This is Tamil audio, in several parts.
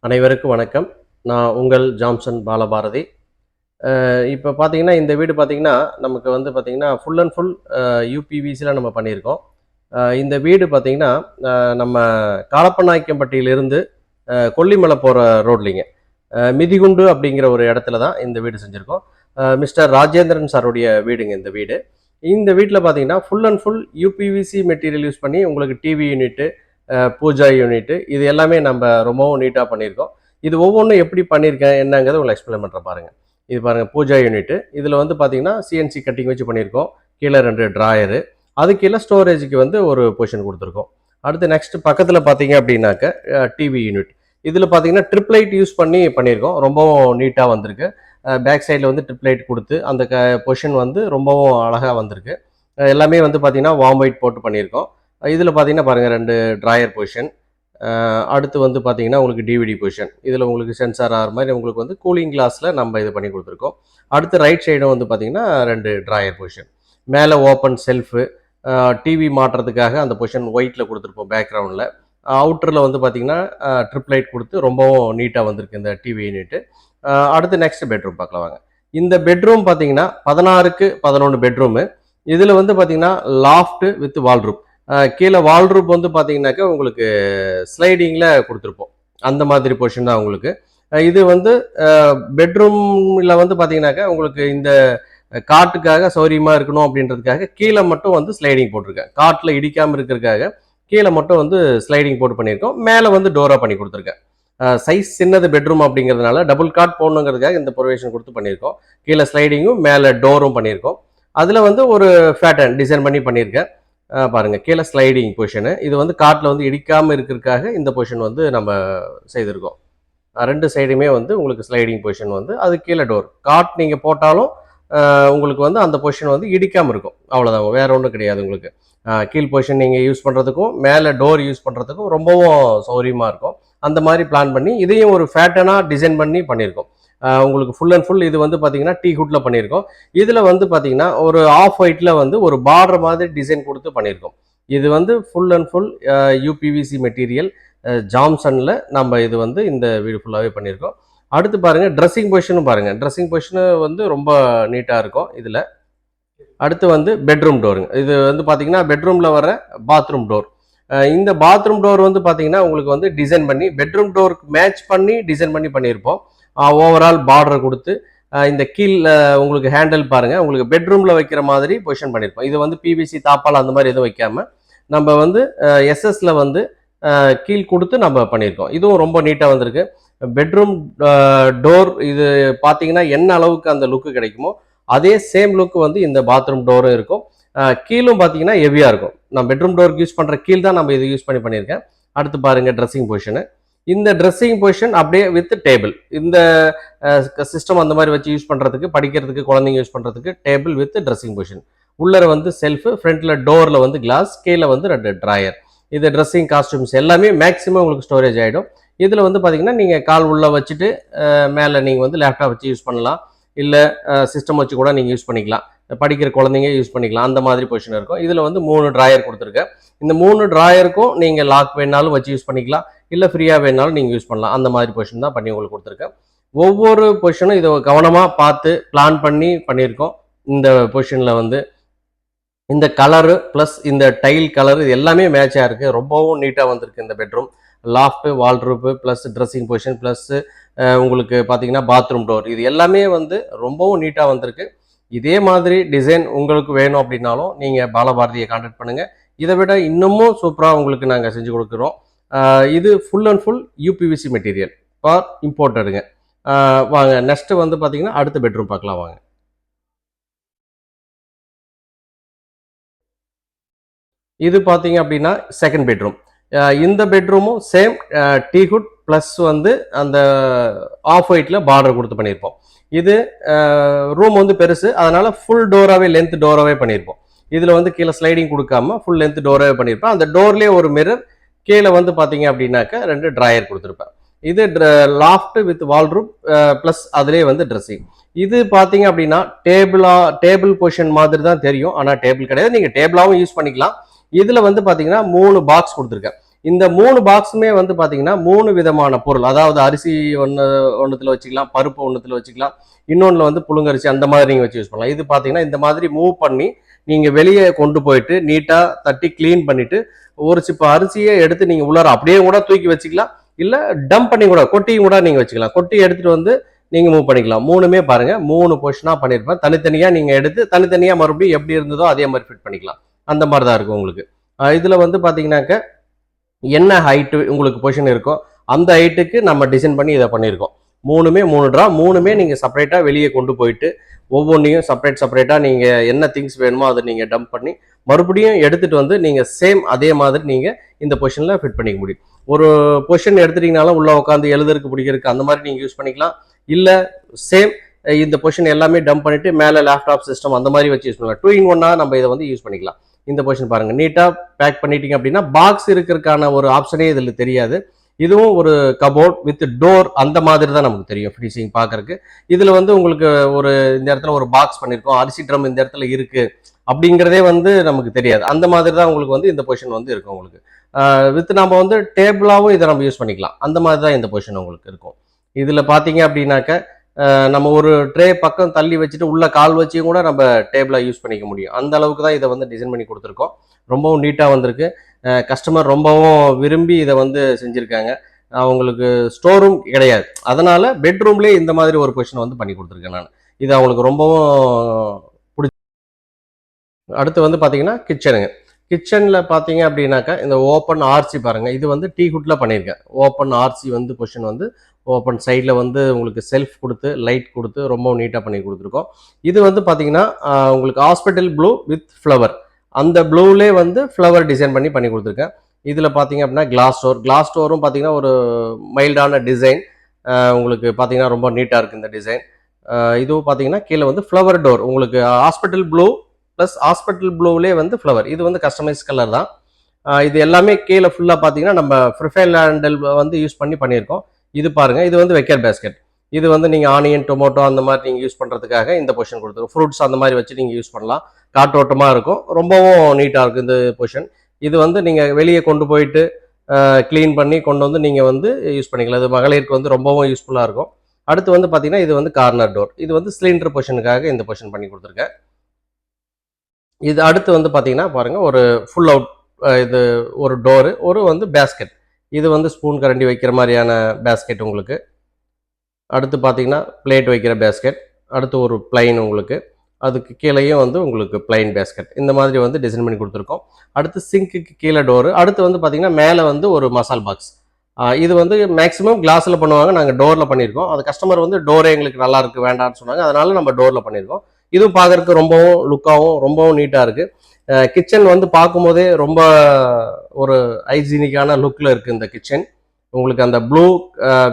அனைவருக்கும் வணக்கம். நான் உங்கள் ஜாம்சன் பாலபாரதி. இப்போ பார்த்தீங்கன்னா, இந்த வீடு பார்த்தீங்கன்னா, நமக்கு வந்து பார்த்தீங்கன்னா, ஃபுல் அண்ட் ஃபுல் யுபிவிசில நம்ம பண்ணியிருக்கோம். இந்த வீடு பார்த்தீங்கன்னா, நம்ம காலப்பநாயக்கன்பட்டியிலிருந்து கொல்லிமலை போற ரோட்லைங்க. மிதிகுண்டு அப்படிங்கிற ஒரு இடத்துல தான் இந்த வீடு செஞ்சிருக்கோம். மிஸ்டர் ராஜேந்திரன் சாருடைய வீடுங்க இந்த வீடு. இந்த வீட்ல பார்த்தீங்கன்னா, full and full UPVC material use பண்ணி உங்களுக்கு டிவி யூனிட்டு, பூஜா யூனிட்டு இது எல்லாமே நம்ம ரொம்பவும் நீட்டாக பண்ணியிருக்கோம். இது ஒவ்வொன்றும் எப்படி பண்ணியிருக்கேன் என்னங்கிறத உங்களுக்கு எக்ஸ்பிளைன் பண்ணுறேன் பாருங்கள். இது பாருங்கள் பூஜா யூனிட்டு. இதில் வந்து பார்த்தீங்கன்னா சிஎன்சி கட்டிங் வச்சு பண்ணியிருக்கோம். கீழே 2 ட்ராயரு. அது கீழே ஸ்டோரேஜுக்கு வந்து ஒரு பொசிஷன் கொடுத்துருக்கோம். அடுத்து நெக்ஸ்ட் பக்கத்தில் பார்த்தீங்க அப்படின்னாக்க டிவி யூனிட். இதில் பார்த்தீங்கன்னா ட்ரிப் லைட் யூஸ் பண்ணி பண்ணியிருக்கோம். ரொம்பவும் நீட்டாக வந்திருக்கு. பேக் சைடில் வந்து ட்ரிப் லைட் கொடுத்து அந்த பொசிஷன் வந்து ரொம்பவும் அழகாக வந்திருக்கு. எல்லாமே வந்து பார்த்தீங்கன்னா வார்ம் ஒயிட் போட்டு பண்ணியிருக்கோம். இதில் பார்த்தீங்கன்னா பாருங்கள் 2 ட்ராயர் பொசிஷன். அடுத்து வந்து பார்த்தீங்கன்னா உங்களுக்கு டிவிடி பொசிஷன். இதில் உங்களுக்கு சென்சார் ஆகிற மாதிரி உங்களுக்கு வந்து கூலிங் கிளாஸில் நம்ம இது பண்ணி கொடுத்துருக்கோம். அடுத்து ரைட் சைடும் வந்து பார்த்தீங்கன்னா 2 ட்ராயர் பொசிஷன். மேலே ஓப்பன் செல்ஃபு, டிவி மாட்டுறதுக்காக அந்த பொசிஷன் ஒயிட்டில் கொடுத்துருப்போம் பேக்ரவுண்டில். அவுட்டரில் வந்து பார்த்தீங்கன்னா ட்ரிப் லைட் கொடுத்து ரொம்பவும் நீட்டாக வந்திருக்கு இந்த டிவி யூனிட்டு. அடுத்து நெக்ஸ்ட் பெட்ரூம் பார்க்கலாம் வாங்க. இந்த பெட்ரூம் பார்த்தீங்கன்னா 16க்கு 11 பெட்ரூமு. இதில் வந்து பார்த்தீங்கன்னா லாஃப்ட் வித் வால்ரூம். கீழே வால்ரூப் வந்து பார்த்தீங்கன்னாக்கா உங்களுக்கு ஸ்லைடிங்கில் கொடுத்துருப்போம். அந்த மாதிரி பொசிஷன் தான் உங்களுக்கு. இது வந்து பெட்ரூமில் வந்து பார்த்தீங்கன்னாக்கா உங்களுக்கு இந்த காட்டுக்காக சௌரியமாக இருக்கணும் அப்படின்றதுக்காக கீழே மட்டும் வந்து ஸ்லைடிங் போட்டிருக்கேன். காட்டில் இடிக்காமல் இருக்கிறதுக்காக கீழே மட்டும் வந்து ஸ்லைடிங் போட்டு பண்ணியிருக்கோம். மேலே வந்து டோராக பண்ணி கொடுத்துருக்கேன். சைஸ் சின்னது பெட்ரூம் அப்படிங்கிறதுனால டபுள் காட் போடணுங்கிறதுக்காக இந்த ப்ரொவிஷன் கொடுத்து பண்ணியிருக்கோம். கீழே ஸ்லைடிங்கும் மேலே டோரும் பண்ணியிருக்கோம். அதில் வந்து ஒரு ஃபேட்டன் டிசைன் பண்ணி பண்ணியிருக்கேன். பாருங்க கீழே ஸ்லைடிங் பொசிஷனு. இது வந்து காட்டில் வந்து இடிக்காமல் இருக்கிறதுக்காக இந்த பொசிஷன் வந்து நம்ம செய்திருக்கோம். 2 சைடுமே வந்து உங்களுக்கு ஸ்லைடிங் பொசிஷன் வந்து அது கீழே டோர். காட் நீங்கள் போட்டாலும் உங்களுக்கு வந்து அந்த பொசிஷன் வந்து இடிக்காமல் இருக்கும். அவ்வளோதான், வேற ஒன்றும் கிடையாது உங்களுக்கு. கீழ் பொசிஷன் நீங்கள் யூஸ் பண்ணுறதுக்கும் மேலே டோர் யூஸ் பண்ணுறதுக்கும் ரொம்பவும் சௌரியமாக இருக்கும். அந்த மாதிரி பிளான் பண்ணி இதையும் ஒரு ஃபேட்டனாக டிசைன் பண்ணி பண்ணியிருக்கோம். உங்களுக்கு ஃபுல் அண்ட் ஃபுல் இது வந்து பார்த்தீங்கன்னா டீ குட்டில் பண்ணியிருக்கோம். இதில் வந்து பார்த்தீங்கன்னா ஒரு ஆஃப் ஒயிட்டில் வந்து ஒரு பார்டர் மாதிரி டிசைன் கொடுத்து பண்ணியிருக்கோம். இது வந்து full and full UPVC material ஜாம்சனில் நம்ம இது வந்து இந்த வீடு ஃபுல்லாகவே பண்ணியிருக்கோம். அடுத்து பாருங்கள் ட்ரெஸ்ஸிங் பொசிஷனும் பாருங்கள். ட்ரெஸ்ஸிங் பொசிஷனு வந்து ரொம்ப நீட்டாக இருக்கும் இதில். அடுத்து வந்து பெட்ரூம் டோருங்க. இது வந்து பார்த்தீங்கன்னா பெட்ரூமில் வர பாத்ரூம் டோர். இந்த பாத்ரூம் டோர் வந்து பார்த்தீங்கன்னா உங்களுக்கு வந்து டிசைன் பண்ணி பெட்ரூம் டோருக்கு மேட்ச் பண்ணி டிசைன் பண்ணி பண்ணியிருப்போம். ஓவரால் பார்டர் கொடுத்து இந்த கீழே உங்களுக்கு ஹேண்டில் பாருங்கள், உங்களுக்கு பெட்ரூமில் வைக்கிற மாதிரி பொசிஷன் பண்ணியிருப்போம். இது வந்து பிவிசி தாப்பால் அந்த மாதிரி எதுவும் வைக்காமல் நம்ம வந்து எஸ்எஸ்ல வந்து கீழ் கொடுத்து நம்ம பண்ணியிருக்கோம். இதுவும் ரொம்ப நீட்டாக வந்திருக்கு. பெட்ரூம் டோர் இது பார்த்தீங்கன்னா என்ன அளவுக்கு அந்த லுக்கு கிடைக்குமோ அதே சேம் லுக் வந்து இந்த பாத்ரூம் டோரும் இருக்கும். கீழும் பார்த்தீங்கன்னா ஹெவியாக இருக்கும். நான் பெட்ரூம் டோருக்கு யூஸ் பண்ணுற கீழ் தான் நம்ம இது யூஸ் பண்ணியிருக்கேன். அடுத்து பாருங்கள் ட்ரெஸ்ஸிங் பொசிஷனு. இந்த ட்ரெஸ்ஸிங் பொசிஷன் அப்படியே வித் டேபிள். இந்த சிஸ்டம் அந்த மாதிரி வச்சு யூஸ் பண்ணுறதுக்கு, படிக்கிறதுக்கு, குழந்தைங்க யூஸ் பண்ணுறதுக்கு டேபிள் வித் ட்ரெஸ்ஸிங் பொசிஷன். உள்ளர வந்து செல்ஃபு, ஃப்ரண்ட்டில் டோரில் வந்து கிளாஸ், கீழே வந்து 2 ட்ராயர். இது ட்ரெஸ்ஸிங் காஸ்டியூம்ஸ் எல்லாமே மேக்ஸிமம் உங்களுக்கு ஸ்டோரேஜ் ஆகிடும். இதில் வந்து பார்த்தீங்கன்னா நீங்கள் கால் உள்ளே வச்சுட்டு மேலே நீங்கள் வந்து லேப்டாப் வச்சு யூஸ் பண்ணலாம். இல்லை சிஸ்டம் வச்சு கூட நீங்கள் யூஸ் பண்ணிக்கலாம். படிக்கிற குழந்தைங்க யூஸ் பண்ணிக்கலாம். அந்த மாதிரி பொசிஷன் இருக்கும். இதில் வந்து 3 ட்ராயர் கொடுத்துருக்கேன். இந்த 3 ட்ராயருக்கும் நீங்கள் லாக் வேணாலும் வச்சு யூஸ் பண்ணிக்கலாம். இல்லை ஃப்ரீயாக வேணாலும் நீங்கள் யூஸ் பண்ணலாம். அந்த மாதிரி பொசிஷன் தான் பண்ணி உங்களுக்கு கொடுத்துருக்கேன். ஒவ்வொரு பொசிஷனும் இதை கவனமாக பார்த்து பிளான் பண்ணி பண்ணியிருக்கோம். இந்த பொசிஷனில் வந்து இந்த கலரு ப்ளஸ் இந்த டைல் கலரு இது எல்லாமே மேட்சாக இருக்குது. ரொம்பவும் நீட்டாக வந்திருக்கு இந்த bedroom. Loft, wardrobe plus dressing position plus உங்களுக்கு பார்த்தீங்கன்னா பாத்ரூம் டோர் இது எல்லாமே வந்து ரொம்பவும் நீட்டாக வந்திருக்கு. இதே மாதிரி டிசைன் உங்களுக்கு வேணும் அப்படின்னாலும் நீங்கள் பாலபாரதியை கான்டாக்ட் பண்ணுங்கள். இதை விட இன்னமும் சூப்பராக உங்களுக்கு நாங்கள் செஞ்சு கொடுக்குறோம். இது full and full UPVC material for இம்போர்ட்டடுங்க. வாங்க நெக்ஸ்ட்டு வந்து பார்த்தீங்கன்னா அடுத்த பெட்ரூம் பார்க்கலாம் வாங்க. இது பார்த்தீங்க அப்படின்னா செகண்ட் பெட்ரூம். இந்த பெட்ரூமும் சேம் டீகுட் ப்ளஸ் வந்து அந்த ஆஃப் ஒயிட்டில் பார்டர் கொடுத்து பண்ணியிருப்போம். இது ரூம் வந்து பெருசு, அதனால ஃபுல் டோராகவே லென்த் டோராகவே பண்ணியிருப்போம். இதில் வந்து கீழே ஸ்லைடிங் கொடுக்காம ஃபுல் லென்த் டோராகவே பண்ணியிருப்பேன். அந்த டோர்லேயே ஒரு மிரர், கீழே வந்து பார்த்தீங்க அப்படின்னாக்கா 2 ட்ராயர் கொடுத்துருப்பேன். இது லாஃப்ட் வித் வால்ரூம் ப்ளஸ் அதுலேயே வந்து ட்ரெஸ்ஸிங். இது பார்த்தீங்க அப்படின்னா டேபிள் பொசிஷன் மாதிரி தான் தெரியும், ஆனால் டேபிள் கிடையாது. நீங்கள் டேபிளாகவும் யூஸ் பண்ணிக்கலாம். இதில் வந்து பார்த்தீங்கன்னா 3 பாக்ஸ் கொடுத்துருக்கேன். இந்த 3 பாக்ஸுமே வந்து பார்த்தீங்கன்னா 3 விதமான பொருள், அதாவது அரிசி ஒன்றுத்தில் வச்சுக்கலாம், பருப்பு ஒன்றுத்தில் வச்சுக்கலாம், இன்னொன்றில் வந்து புழுங்கரிசி அந்த மாதிரி நீங்கள் வச்சு யூஸ் பண்ணலாம். இது பார்த்தீங்கன்னா இந்த மாதிரி மூவ் பண்ணி நீங்கள் வெளியே கொண்டு போயிட்டு நீட்டாக தட்டி க்ளீன் பண்ணிவிட்டு ஒரு சிப்ப அரிசியை எடுத்து நீங்கள் உள்ளார அப்படியே கூட தூக்கி வச்சுக்கலாம், இல்லை டம்ப் பண்ணி கூட கொட்டியும் கூட நீங்கள் வச்சுக்கலாம். கொட்டி எடுத்துகிட்டு வந்து நீங்கள் மூவ் பண்ணிக்கலாம். 3மே பாருங்கள் 3 பொசிஷனாக பண்ணியிருப்பேன். தனித்தனியாக நீங்கள் எடுத்து தனித்தனியாக மறுபடியும் எப்படி இருந்ததோ அதே மாதிரி ஃபிட் பண்ணிக்கலாம். அந்த மாதிரி தான் இருக்கும் உங்களுக்கு. இதில் வந்து பார்த்தீங்கன்னாக்க என்ன ஹைட்டு உங்களுக்கு பொசிஷன் இருக்கோ அந்த ஹைட்டுக்கு நம்ம டிசைன் பண்ணி இதை பண்ணியிருக்கோம். 3மே 3 ட்ரா, 3மே நீங்கள் செப்பரேட்டாக வெளியே கொண்டு போயிட்டு ஒவ்வொன்றையும் செப்பரேட்டாக நீங்கள் என்ன திங்ஸ் வேணுமோ அதை நீங்கள் டம்ப் பண்ணி மறுபடியும் எடுத்துகிட்டு வந்து நீங்கள் சேம் அதே மாதிரி நீங்கள் இந்த பொசிஷனில் ஃபிட் பண்ணிக்க முடியும். ஒரு பொசிஷன் எடுத்துட்டீங்கனாலும் உள்ளே உட்காந்து எழுதுறதுக்கு பிடிக்கிறதுக்கு அந்த மாதிரி நீங்கள் யூஸ் பண்ணிக்கலாம். இல்லை சேம் இந்த பொசிஷன் எல்லாமே டம்ப் பண்ணிவிட்டு மேலே லேப்டாப் சிஸ்டம் அந்த மாதிரி வச்சு யூஸ் பண்ணலாம். 2 in 1 நம்ம இதை வந்து யூஸ் பண்ணிக்கலாம். இந்த பொசிஷன் பாருங்கள், நீட்டாக பேக் பண்ணிட்டீங்க அப்படின்னா பாக்ஸ் இருக்கிறதுக்கான ஒரு ஆப்ஷனே இதில் தெரியாது. இதுவும் ஒரு கபோர்ட் வித் டோர் அந்த மாதிரி தான் நமக்கு தெரியும் ஃபினிஷிங் பார்க்கறதுக்கு. இதில் வந்து உங்களுக்கு ஒரு இந்த இடத்துல ஒரு பாக்ஸ் பண்ணியிருக்கோம், அரிசி ட்ரம் இந்த இடத்துல இருக்குது அப்படிங்கிறதே வந்து நமக்கு தெரியாது. அந்த மாதிரி தான் உங்களுக்கு வந்து இந்த பொசிஷன் வந்து இருக்கும் உங்களுக்கு. வித் நம்ம வந்து டேபிளாகவும் இதை நம்ம யூஸ் பண்ணிக்கலாம். அந்த மாதிரி தான் இந்த பொசிஷன் உங்களுக்கு இருக்கும். இதில் பார்த்தீங்க அப்படின்னாக்க நம்ம ஒரு ட்ரே பக்கம் தள்ளி வச்சுட்டு உள்ள கால் வச்சியும் கூட நம்ம டேபிளை யூஸ் பண்ணிக்க முடியும். அந்த அளவுக்கு தான் இதை வந்து டிசைன் பண்ணி கொடுத்துருக்கோம். ரொம்பவும் நீட்டாக வந்திருக்கு. கஸ்டமர் ரொம்பவும் விரும்பி இதை வந்து செஞ்சுருக்காங்க. அவங்களுக்கு ஸ்டோர் ரூம் கிடையாது, அதனால் பெட்ரூம்லேயே இந்த மாதிரி ஒரு பொசிஷன் வந்து பண்ணி கொடுத்துருக்கேன் நான். இது அவங்களுக்கு ரொம்பவும் பிடிச்சி. அடுத்து வந்து பார்த்தீங்கன்னா கிச்சனில் பார்த்தீங்க அப்படின்னாக்கா இந்த ஓப்பன் ஆர்சி பாருங்கள், இது வந்து டீ குட்டில் பண்ணியிருக்கேன். ஓப்பன் ஆர்சி வந்து பொசிஷன் வந்து ஓப்பன் சைடில் வந்து உங்களுக்கு செல்ஃப் கொடுத்து லைட் கொடுத்து ரொம்ப நீட்டாக பண்ணி கொடுத்துருக்கோம். இது வந்து பார்த்தீங்கன்னா உங்களுக்கு ஹாஸ்பிட்டல் ப்ளூ வித் ஃப்ளவர், அந்த ப்ளூலே வந்து ஃப்ளவர் டிசைன் பண்ணி கொடுத்துருக்கேன். இதில் பார்த்தீங்க அப்படின்னா கிளாஸ் டோரும் பார்த்தீங்கன்னா ஒரு மைல்டான டிசைன், உங்களுக்கு பார்த்தீங்கன்னா ரொம்ப நீட்டாக இருக்குது இந்த டிசைன். இதுவும் பார்த்தீங்கன்னா கீழே வந்து ஃப்ளவர் டோர், உங்களுக்கு ஹாஸ்பிட்டல் ப்ளூ ப்ளஸ் ஹாஸ்பிட்டல் ப்ளூவிலே வந்து ஃப்ளவர், இது வந்து கஸ்டமைஸ் கலர் தான். இது எல்லாமே கீழே ஃபுல்லாக பார்த்தீங்கன்னா நம்ம ப்ரிஃபைல் ஹேண்டில் வந்து யூஸ் பண்ணியிருக்கோம். இது பாருங்கள், இது வந்து வெக்கர் பேஸ்கெட். இது வந்து நீங்கள் ஆனியன் டொமேட்டோ அந்த மாதிரி நீங்கள் யூஸ் பண்ணுறதுக்காக இந்த பொசிஷன் கொடுத்துருக்கோம். ஃப்ரூட்ஸ் அந்த மாதிரி வச்சு நீங்கள் யூஸ் பண்ணலாம். காற்றோட்டமாக இருக்கும், ரொம்பவும் நீட்டாக இருக்கும் இந்த பொசிஷன். இது வந்து நீங்கள் வெளியே கொண்டு போயிட்டு க்ளீன் பண்ணி கொண்டு வந்து நீங்கள் வந்து யூஸ் பண்ணிக்கலாம். இது மகளிருக்கு வந்து ரொம்பவும் யூஸ்ஃபுல்லாக இருக்கும். அடுத்து வந்து பார்த்தீங்கன்னா இது வந்து கார்னர் டோர், இது வந்து சிலிண்டர் பொசிஷனுக்காக இந்த பொசிஷன் பண்ணி கொடுத்துருக்கேன். இது அடுத்து வந்து பார்த்தீங்கன்னா பாருங்கள், ஒரு ஃபுல் அவுட் இது ஒரு டோரு, ஒரு வந்து பேஸ்கெட், இது வந்து ஸ்பூன் கரண்டி வைக்கிற மாதிரியான பேஸ்கெட் உங்களுக்கு. அடுத்து பார்த்தீங்கன்னா பிளேட் வைக்கிற பேஸ்கெட், அடுத்து ஒரு பிளைன் உங்களுக்கு, அதுக்கு கீழேயும் வந்து உங்களுக்கு பிளைன் பேஸ்கெட், இந்த மாதிரி வந்து டிசைன் பண்ணி கொடுத்துருக்கோம். அடுத்து சிங்க்குக்கு கீழே டோரு, அடுத்து வந்து பார்த்தீங்கன்னா மேலே வந்து ஒரு மசால் பாக்ஸ். இது வந்து மேக்ஸிமம் கிளாஸில் பண்ணுவாங்க, நாங்கள் டோரில் பண்ணியிருக்கோம். அது கஸ்டமர் வந்து டோரே எங்களுக்கு நல்லா இருக்குது வேண்டாம்னு சொன்னாங்க, அதனால நம்ம டோரில் பண்ணியிருக்கோம். இதுவும் பார்க்கறதுக்கு ரொம்பவும் லுக்காகவும் ரொம்பவும் நீட்டாக இருக்குது. கிச்சன் வந்து பார்க்கும்போதே ரொம்ப ஒரு ஹைஜீனிக்கான லுக்கில் இருக்குது இந்த கிச்சன். உங்களுக்கு அந்த ப்ளூ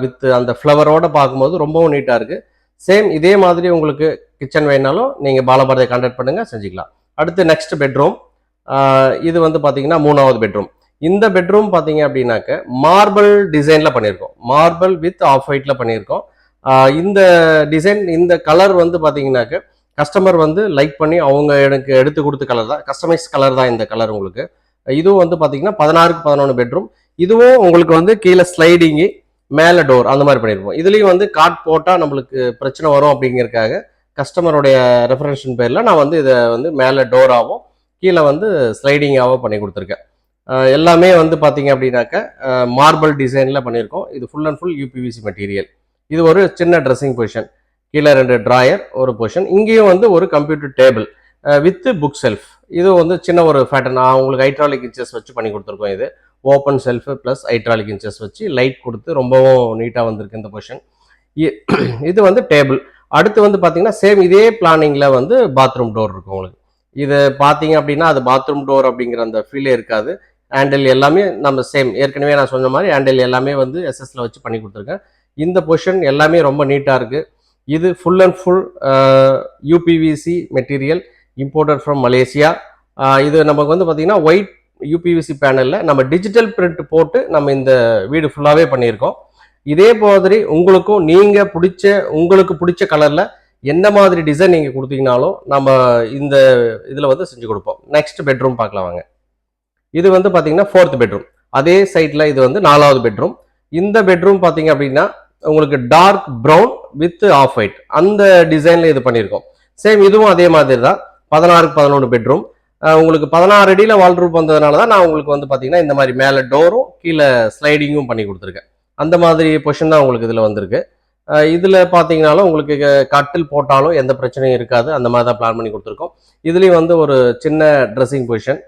வித் அந்த ஃப்ளவரோடு பார்க்கும்போது ரொம்பவும் நீட்டாக இருக்குது. சேம் இதே மாதிரி உங்களுக்கு கிச்சன் வேணாலும் நீங்கள் பாலபாரதியை கான்டாக்ட் பண்ணுங்கள், செஞ்சுக்கலாம். அடுத்து நெக்ஸ்ட் பெட்ரூம். இது வந்து பார்த்தீங்கன்னா 3வது பெட்ரூம். இந்த பெட்ரூம் பார்த்தீங்க அப்படின்னாக்க மார்பிள் டிசைனில் பண்ணியிருக்கோம், மார்பிள் வித் ஆஃப் ஒயிட்டில் பண்ணியிருக்கோம். இந்த டிசைன் இந்த கலர் வந்து பார்த்தீங்கன்னாக்க கஸ்டமர் வந்து லைக் பண்ணி அவங்க எனக்கு எடுத்து கொடுத்த கலர் தான், கஸ்டமைஸ் கலர் தான் இந்த கலர் உங்களுக்கு. இதுவும் வந்து பார்த்தீங்கன்னா 16க்கு 11 பெட்ரூம். இதுவும் உங்களுக்கு வந்து கீழே ஸ்லைடிங்கு மேலே டோர் அந்த மாதிரி பண்ணியிருப்போம். இதுலேயும் வந்து காட் போட்டால் நம்மளுக்கு பிரச்சனை வரும் அப்படிங்கிறதுக்காக கஸ்டமருடைய ரெஃபரன்ஷன் பேரில் நான் வந்து இதை வந்து மேலே டோராகவும் கீழே வந்து ஸ்லைடிங்காகவும் பண்ணி கொடுத்துருக்கேன். எல்லாமே வந்து பார்த்தீங்க அப்படின்னாக்க மார்பிள் டிசைனில் பண்ணியிருக்கோம். இது full and full UPVC material. இது ஒரு சின்ன ட்ரெஸ்ஸிங் பொசிஷன், கீழே 2 ட்ராயர், ஒரு பொசிஷன். இங்கேயும் வந்து ஒரு computer table with book self. இது வந்து சின்ன ஒரு பேட்டர்ன், உங்களுக்கு ஹைட்ராலிக் இன்ச்சஸ் வச்சு பண்ணி கொடுத்துருக்கோம். இது open shelf plus hydraulic inches வச்சு லைட் கொடுத்து ரொம்பவும் நீட்டாக வந்திருக்கு இந்த பொசிஷன். இது வந்து டேபிள். அடுத்து வந்து பார்த்தீங்கன்னா சேம் இதே பிளானிங்கில் வந்து பாத்ரூம் டோர் இருக்கும் உங்களுக்கு. இது பார்த்தீங்க அப்படின்னா அது பாத்ரூம் டோர் அப்படிங்கிற அந்த ஃபீலே இருக்காது. ஹேண்டில் எல்லாமே நம்ம சேம் ஏற்கனவே நான் சொன்ன மாதிரி ஹேண்டில் எல்லாமே வந்து எஸ்எஸ்ல வச்சு பண்ணி கொடுத்துருக்கேன். இந்த பொசிஷன் எல்லாமே ரொம்ப நீட்டாக இருக்குது. இது full and full UPVC material, imported from Malaysia. இது நமக்கு வந்து பார்த்தீங்கன்னா ஒயிட் யூபிவிசி பேனலில் நம்ம டிஜிட்டல் பிரிண்ட் போட்டு நம்ம இந்த வீடு ஃபுல்லாகவே பண்ணியிருக்கோம். இதே மாதிரி உங்களுக்கும் உங்களுக்கு பிடிச்ச கலரில் என்ன மாதிரி டிசைன் நீங்கள் கொடுத்தீங்கனாலும் நம்ம இந்த இதில் வந்து செஞ்சு கொடுப்போம். நெக்ஸ்ட் பெட்ரூம் பார்க்கலாம் வாங்க. இது வந்து பார்த்தீங்கன்னா 4th பெட்ரூம். அதே சைட்ல இது வந்து 4வது பெட்ரூம். இந்த பெட்ரூம் பார்த்தீங்க அப்படின்னா உங்களுக்கு dark brown with off white அந்த டிசைன்ல இது பண்ணியிருக்கோம். சேம் இதுவும் அதே மாதிரி தான் 16க்கு 11 பெட்ரூம். உங்களுக்கு 16 அடியில வால்ரூப் வந்ததுனால தான் நான் உங்களுக்கு வந்து பார்த்தீங்கன்னா இந்த மாதிரி மேலே டோரும் கீழே ஸ்லைடிங்கும் பண்ணி கொடுத்துருக்கேன். அந்த மாதிரி பொசிஷன் தான் உங்களுக்கு இதில் வந்திருக்கு. இதில் பார்த்தீங்கனாலும் உங்களுக்கு கட்டில் போட்டாலும் எந்த பிரச்சனையும் இருக்காது. அந்த மாதிரி தான் பிளான் பண்ணி கொடுத்துருக்கோம். இதுலேயும் வந்து ஒரு சின்ன ட்ரெஸ்ஸிங் பொசிஷன்.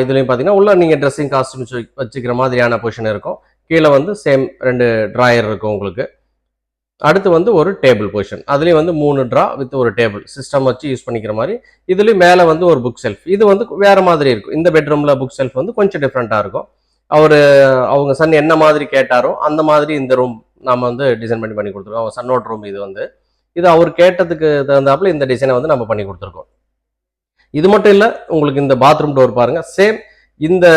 இதுலேயும் பார்த்தீங்கன்னா உள்ள நீங்கள் ட்ரெஸ்ஸிங் காஸ்டியூம்ஸ் வச்சுக்கிற மாதிரியான பொசிஷன் இருக்கும். கீழே வந்து சேம் 2 ட்ராயர் இருக்கும் உங்களுக்கு. அடுத்து வந்து ஒரு டேபிள் பொசிஷன். அதுலேயும் வந்து 3 ட்ரா வித் ஒரு டேபிள் சிஸ்டம் வச்சு யூஸ் பண்ணிக்கிற மாதிரி. இதுலேயும் மேலே வந்து ஒரு புக் செல்ஃப். இது வந்து வேறு மாதிரி இருக்கும். இந்த பெட்ரூமில் புக் செல்ஃப் வந்து கொஞ்சம் டிஃப்ரெண்ட்டாக இருக்கும். அவங்க சன் என்ன மாதிரி கேட்டாரோ அந்த மாதிரி இந்த ரூம் நம்ம வந்து டிசைன் பண்ணி கொடுத்துருக்கோம். அவங்க சன்னோட ரூம் இது வந்து. இது அவர் கேட்டதுக்கு தகுந்தாப்புல இந்த டிசைனை வந்து நம்ம பண்ணி கொடுத்துருக்கோம். இது மட்டும் இல்லை, உங்களுக்கு இந்த பாத்ரூம் டோர் பாருங்கள். சேம் இந்த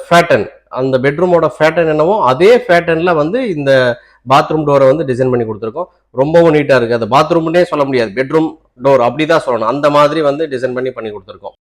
ஃபேட்டன், அந்த பெட்ரூமோட ஃபேட்டன் என்னவோ அதே ஃபேட்டனில் வந்து இந்த பாத்ரூம் டோரை வந்து டிசைன் பண்ணி கொடுத்துருக்கோம். ரொம்பவும் நீட்டாக இருக்குது. அது பாத்ரூம்னே சொல்ல முடியாது, பெட்ரூம் டோர் அப்படி தான் சொல்லணும். அந்த மாதிரி வந்து டிசைன் பண்ணி கொடுத்துருக்கோம்.